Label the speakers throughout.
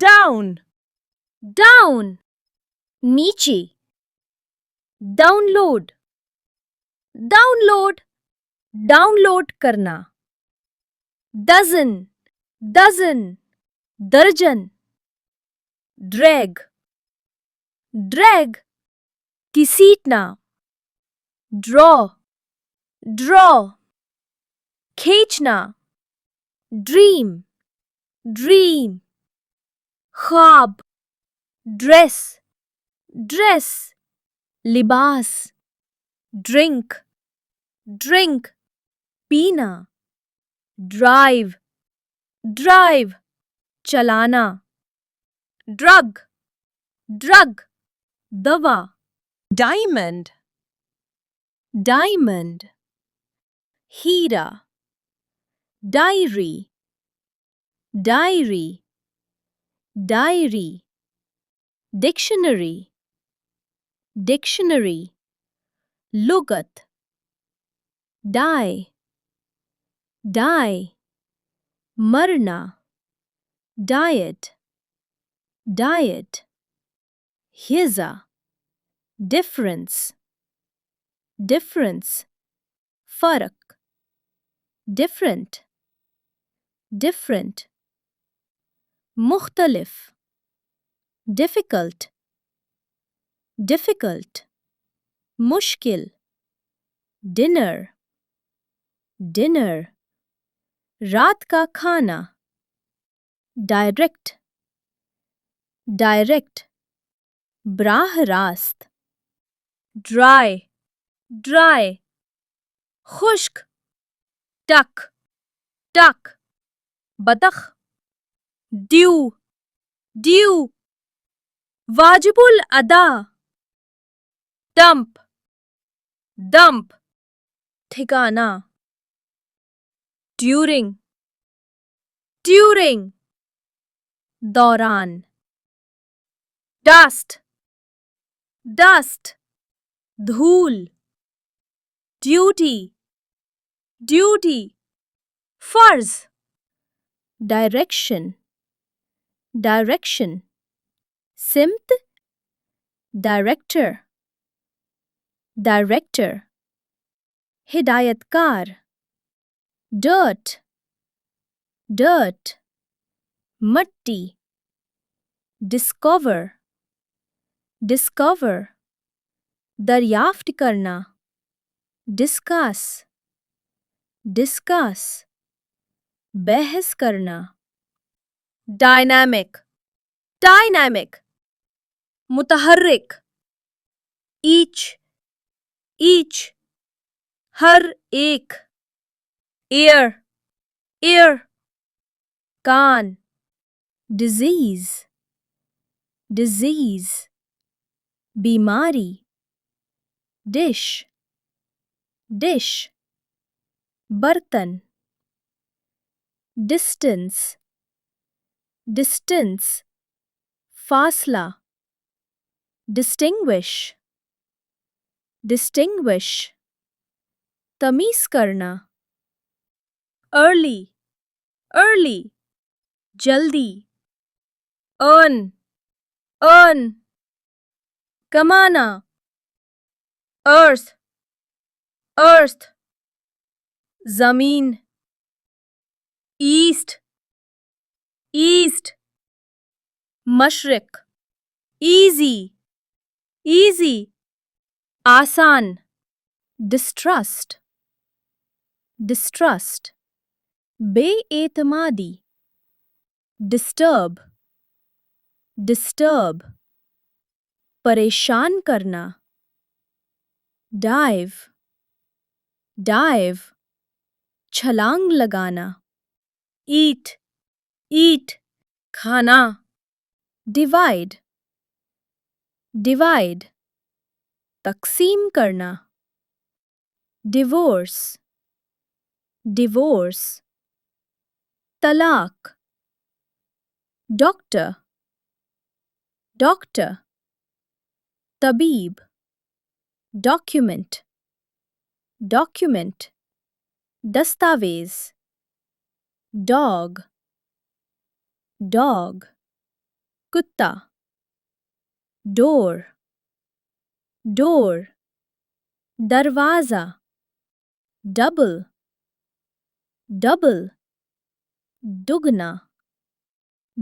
Speaker 1: down,
Speaker 2: down, नीचे, download, download, download करना, dozen, dozen, दर्जन, drag, drag, घसीटना, draw, draw, खींचना, dream, dream, ख्वाब, dress, dress, लिबास, drink, drink, पीना, drive, drive, चलाना, drug, drug, दवा,
Speaker 1: diamond,
Speaker 2: diamond, हीरा, diary, diary, diary, dictionary, dictionary, लुगत, die, die, मरना, diet, diet, हिज़ा, difference, difference, فرق, different, different, مختلف, difficult, difficult, मुश्किल, dinner, dinner, रात का खाना, direct, direct, براہ راست, dry, dry, خشک, duck, duck, بطخ, due, due, واجب الادا, dump, dump, ٹھکانا, during, during, دوران, dust, dust, دھول, duty, duty, فرض, direction, direction, سمت, director, director, ہدایتکار, dirt, dirt, مٹی, discover, discover, دریافت کرنا, discuss, discuss, بحث کرنا, dynamic, dynamic, متحرک, each, each, ہر ایک, ear, ear, کان, disease, disease, بیماری, dish, dish, برتن, distance, distance, فاصلہ, distinguish, distinguish, تمیز کرنا, early, early, جلدی, earn, earn, کمانا, earth, earth, زمین, east, east, مشرق, easy, easy, آسان, distrust, distrust, بے اعتمادی, disturb, disturb, پریشان کرنا, dive, dive, چھلانگ لگانا, eat, eat, کھانا, divide, divide, تقسیم کرنا, divorce, divorce, طلاق, doctor, doctor, طبیب, document, document, دستاویز, dog, dog, کتا. door, door. دروازہ. double, double. دگنا.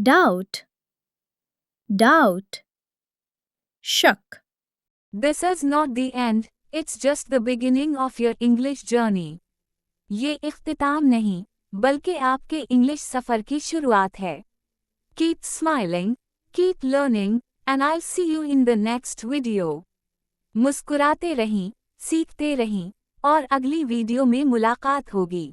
Speaker 2: doubt, doubt. شک.
Speaker 3: This is not the end, it's just the beginning of your English journey. یہ اختتام نہیں، بلکہ آپ کے انگلش سفر کی شروعات ہے. Keep smiling, keep learning, and I'll see you in the next video. مسکراتے رہیں، سیکھتے رہیں، اور اگلی ویڈیو میں ملاقات ہوگی.